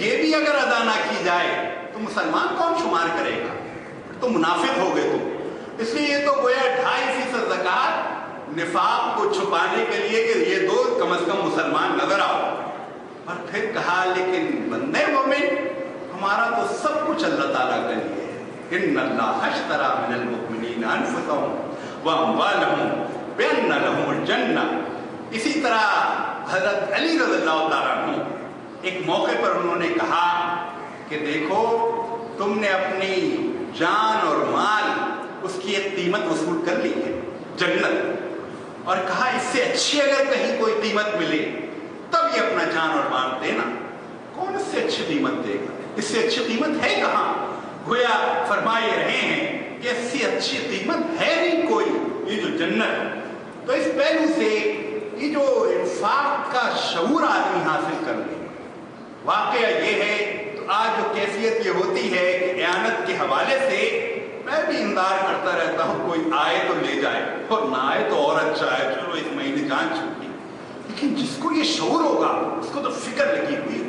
یہ بھی اگر ادا نہ کی جائے تو مسلمان کون شمار کرے گا؟ تو منافق ہو گئے تم. اس لیے یہ تو گویا 2.5% زکوٰۃ نفاق کو چھپانے کے لیے کہ یہ دو کم از کم مسلمان نظر آؤ. اور پھر کہا لیکن بندے مومن ہمارا تو سب کچھ اللہ تعالیٰ کا لیے ہے. ان اللہ اشتری من المؤمنین انفسهم واموالهم بان لهم الجنہ. اسی طرح حضرت علی رضی اللہ تعالیٰ عنہ ایک موقع پر انہوں نے کہا کہ دیکھو تم نے اپنی جان اور مال اس کی ایک قیمت وصول کر لی ہے جنت, اور کہا اس سے اچھی اگر کہیں کوئی قیمت ملے تب یہ اپنا جان اور مال دینا. کون اس سے اچھی قیمت دے گا؟ اس سے اچھی قیمت ہے کہاں؟ گویا فرمائے رہے ہیں کہ اس سے اچھی قیمت ہے نہیں کوئی, یہ جو جنت. تو اس پہلو سے یہ جو انفاق کا شعور آدمی حاصل کر لے. واقعہ یہ ہے تو آج جو کیفیت یہ ہوتی ہے کہ اعانت کے حوالے سے میں بھی انتظار کرتا رہتا ہوں کوئی آئے تو لے جائے, اور نہ آئے تو اور اچھا ہے, چلو اس مہینے جان چھوٹی. لیکن جس کو یہ شعور ہوگا اس کو تو فکر لگی ہوئی,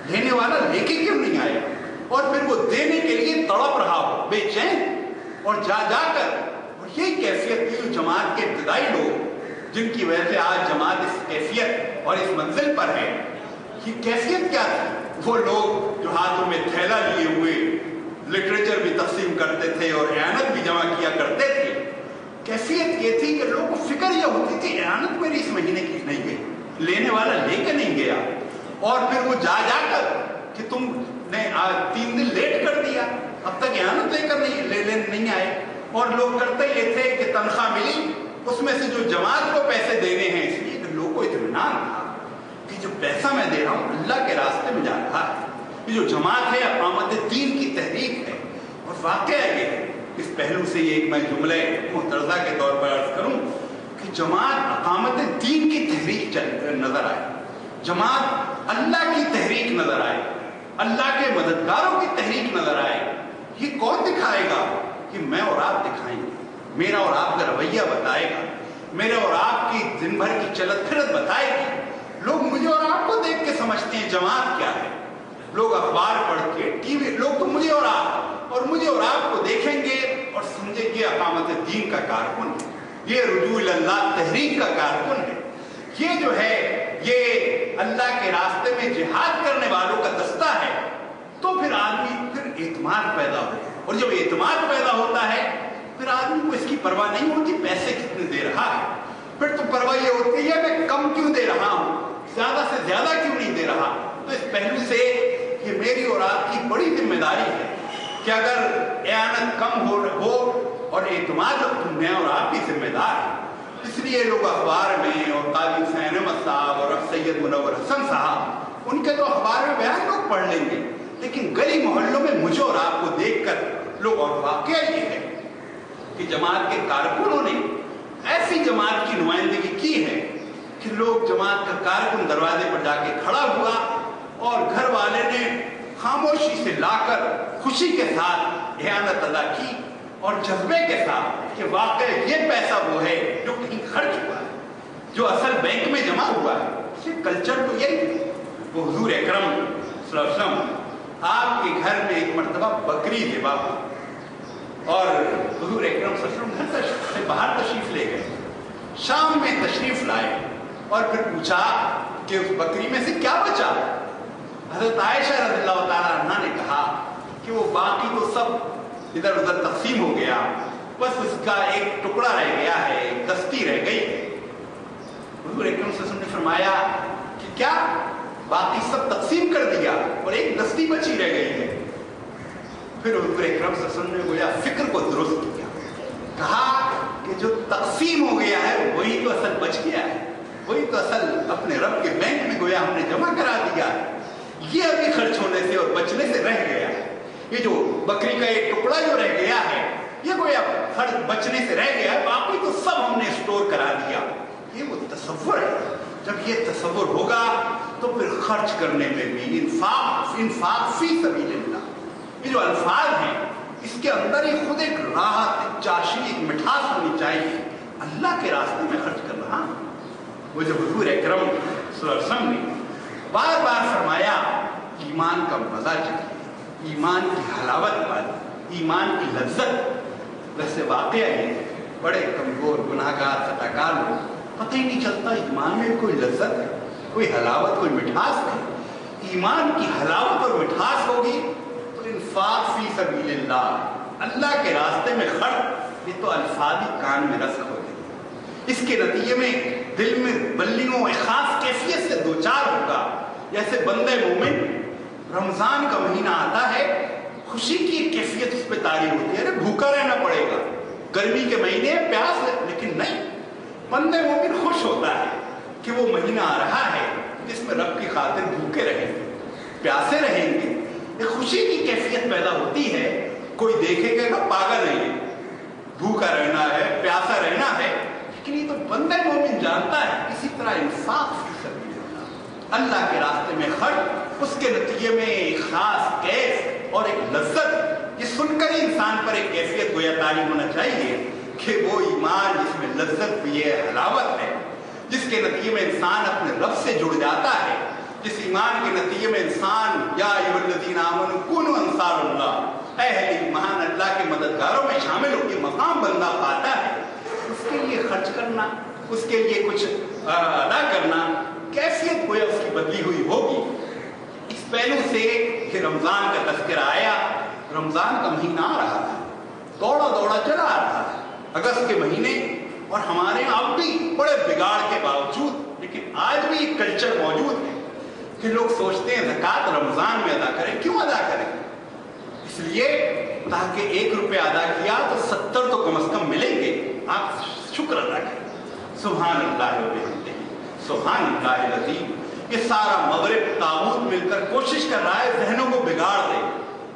لینے والا لے کے کیوں نہیں آیا, اور پھر وہ دینے کے لیے تڑپ رہا ہو بے چین, اور جا جا کر. اور یہی کیفیت تھی جو جماعت کے ابتدائی لوگ جن کی وجہ سے آج جماعت اس کیفیت اور اس منزل پر ہے. یہ کیفیت کیا تھی؟ وہ لوگ جو ہاتھوں میں تھیلا لیے ہوئے لٹریچر بھی تقسیم کرتے تھے اور اعانت بھی جمع کیا کرتے تھے. کیفیت یہ تھی کہ لوگوں کو فکر یہ ہوتی تھی اعانت میری اس مہینے کی نہیں گئی, لینے والا لے کے نہیں گیا, اور پھر وہ جا جا کر کہ تم نے 3 دن لیٹ کر دیا, اب تک اعانت لے کر نہیں آئے. اور لوگ کرتے یہ تھے کہ تنخواہ ملی اس میں سے جو جماعت کو پیسے دینے ہیں, اس لیے کہ لوگوں کو اطمینان تھا کہ جو پیسہ میں دے رہا ہوں اللہ کے راستے میں جا رہا ہے. یہ جو جماعت ہے اقامت دین کی تحریک ہے. اور واقعہ یہ ہے اس پہلو سے یہ ایک میں جملے محترضہ کے طور پر عرض کروں کہ جماعت اقامت دین کی تحریک نظر آئے, جماعت اللہ کی تحریک نظر آئے, اللہ کے مددگاروں کی تحریک نظر آئے. یہ کون دکھائے گا؟ کہ میں اور آپ دکھائیں گے, میرا اور آپ کا رویہ بتائے گا, میرے اور آپ کی دن بھر کی چلت پھرت بتائے گی. لوگ مجھے اور آپ کو دیکھ کے سمجھتے ہیں جماعت کیا ہے. لوگ اخبار پڑھ کے ٹی وی, لوگ تو مجھے اور آپ کو دیکھیں گے اور سمجھیں گے اقامت دین کا کارکن ہے, یہ رجوع اللہ تحریک کا کارکن ہے, یہ جو ہے یہ اللہ کے راستے میں جہاد کرنے والوں کا دستہ ہے. تو پھر آدمی پھر اعتماد پیدا ہو, اور جب اعتماد پیدا ہوتا ہے پھر آدمی کو اس کی پرواہ نہیں ہوتی پیسے کتنے دے رہا ہے, پھر تو پرواہ یہ ہوتی ہے میں کم کیوں دے رہا ہوں, زیادہ سے زیادہ کیوں نہیں دے رہا. تو اس پہلو سے یہ میری اور آپ کی بڑی ذمہ داری ہے کہ اگر اعانت کم ہو اور اعتماد تو میں اور آپ بھی ذمہ دار ہیں. اس لیے لوگ اخبار میں اور قاضی حسین احمد صاحب اور سید منور حسن صاحب ان کے تو اخبار میں بیان لوگ پڑھ لیں گے, لیکن گلی محلوں میں مجھے اور آپ کو دیکھ کر لوگ, اور واقعہ یہ ہے کہ جماعت کے کارکنوں نے ایسی جماعت کی نمائندگی کی ہے کہ لوگ جماعت کا کارکن دروازے پر جا کے کھڑا ہوا اور گھر والے نے خاموشی سے لا کر خوشی کے ساتھ اعانت ادا کی اور جذبے کے ساتھ کہ واقع یہ پیسہ وہ ہے جو کہیں خرچ ہوا ہے, جو اصل بینک میں جمع ہوا ہے. یہ کلچر تو یہی ہے. وہ حضور اکرم صلی اللہ علیہ وسلم آپ کے گھر میں ایک مرتبہ بکری ذبح ہوئی اور حضور اکرم صلی اللہ علیہ وسلم گھر سے باہر تشریف لے گئے, شام میں تشریف لائے اور پھر پوچھا کہ اس بکری میں سے کیا بچا. حضرت عائشہ رضی اللہ تعالیٰ عنہ نے کہا کہ وہ باقی تو سب ادھر ادھر تقسیم ہو گیا, بس اس کا ایک ٹکڑا رہ گیا ہے, ایک دستی رہ گئی ہے. حضور اکرم صلی اللہ علیہ وسلم نے فرمایا کہ کیا باقی سب تقسیم کر دیا اور ایک دستی بچی رہ گئی ہے. پھر حضور اکرم صلی اللہ علیہ وسلم نے گویا فکر کو درست کیا, کہا کہ جو تقسیم ہو گیا ہے وہی تو اصل بچ گیا ہے, وہی تو اصل اپنے رب کے بینک میں گویا ہم نے جمع کرا دیا ہے. یہ ابھی خرچ ہونے سے اور بچنے سے رہ گیا ہے. یہ جو بکری کا ایک ٹکڑا جو رہ گیا ہے یہ گویا خرچ بچنے سے رہ گیا ہے, باقی تو سب ہم نے اسٹور کرا دیا. یہ وہ تصور ہے. جب یہ تصور ہوگا تو پھر خرچ کرنے میں بھی انفاق فی سبیل اللہ, یہ جو الفاظ ہیں اس کے اندر ہی خود ایک راحت, ایک چاشنی, ایک مٹھاس ہونی چاہیے. اللہ کے راستے میں خرچ کر رہا ہوں. وہ جب حضور اکرم صلی اللہ علیہ وسلم نے بار بار فرمایا ایمان کا مزہ چکھیے، ایمان کی حلاوت پالی، ایمان کی لذت۔ ویسے واقعہ یہ بڑے کمزور گناہگار خطاکار لوگ پتہ ہی نہیں چلتا ایمان میں کوئی لذت ہے، کوئی حلاوت، کوئی مٹھاس ہے۔ ایمان کی حلاوت اور مٹھاس ہوگی تو انفاق فی سبیل اللہ کے راستے میں خرچ، یہ تو الفاظی کان میں رسخ ہو گئی۔ اس کے نتیجے میں دل میں بلیوں ایک خاص کیفیت سے دوچار ہوگا، جیسے بندے مومن رمضان کا مہینہ آتا ہے، خوشی کی ایک کیفیت اس پہ طاری ہوتی ہے، ارے بھوکا رہنا پڑے گا، گرمی کے مہینے پیاس ہے، لیکن نہیں، بندے مومن خوش ہوتا ہے کہ وہ مہینہ آ رہا ہے جس میں رب کی خاطر بھوکے رہیں گے، پیاسے رہیں گے، ایک خوشی کی کیفیت پیدا ہوتی ہے۔ کوئی دیکھے گا کہ پاگل نہیں ہے، بھوکا رہنا ہے، پیاسا رہنا ہے، لیکن یہ تو بندہ مومن جانتا ہے۔ اسی طرح انفاق فی سبیل اللہ کے راستے میں خرچ، اس کے نتیجے میں ایک خاص کیف اور ایک لذت، یہ سن کر ہی انسان پر ایک کیفیت گویا طاری ہونا چاہیے کہ وہ ایمان جس میں لذت بھی ہے، حلاوت ہے، جس کے نتیجے میں انسان اپنے رب سے جڑ جاتا ہے، جس ایمان کے نتیجے میں انسان یا ایھا الذین آمنوا کونوا انصار اللہ، اے اہل ایمان اللہ کے مددگاروں میں شامل ہو کے مقام بندہ پاتا ہے، اس کے لیے خرچ کرنا، اس کے لیے کچھ ادا کرنا، کیفیت گویا اس کی بدلی ہوئی ہوگی۔ اس پہلو سے کہ رمضان کا تذکرہ آیا، رمضان کا مہینہ آ رہا تھا، دوڑا دوڑا چلا آ رہا تھا، اگست کے مہینے، اور ہمارے یہاں اب بھی بڑے بگاڑ کے باوجود لیکن آج بھی ایک کلچر موجود ہے کہ لوگ سوچتے ہیں زکوٰۃ رمضان میں ادا کریں۔ کیوں ادا کریں؟ اس لیے تاکہ 1 روپے ادا کیا تو 70 تو کم از کم ملیں گے، آپ شکر ادا کریں۔ سبحان اللہ و بحمدہ، سبحان اللہ العظیم۔ یہ سارا مغرب طاغوت مل کر کوشش کر رہا ہے ذہنوں کو بگاڑ دے،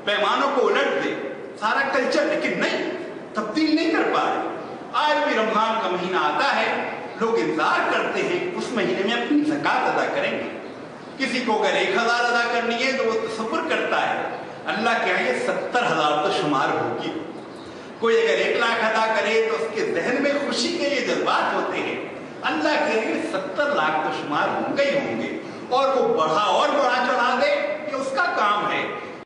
پیمانوں کو الٹ دے، سارا کلچر، لیکن نہیں، تبدیل نہیں کر پا رہے۔ آج بھی رمضان کا مہینہ آتا ہے، لوگ انتظار کرتے ہیں اس مہینے میں اپنی زکوٰۃ ادا کریں گے۔ کسی کو اگر 1000 ادا کرنی ہے تو وہ تصور کرتا ہے اللہ کے یہاں 70,000 تو شمار ہوگی۔ کوئی اگر 1 لاکھ ادا کرے تو اس کے ذہن میں خوشی کے یہ جذبات ہوتے ہیں، اللہ کے لیے 70 لاکھ تو شمار ہوں گے ہی ہوں گے، اور وہ بڑھا اور بڑھا چڑھا دے، یہ اس کا کام ہے۔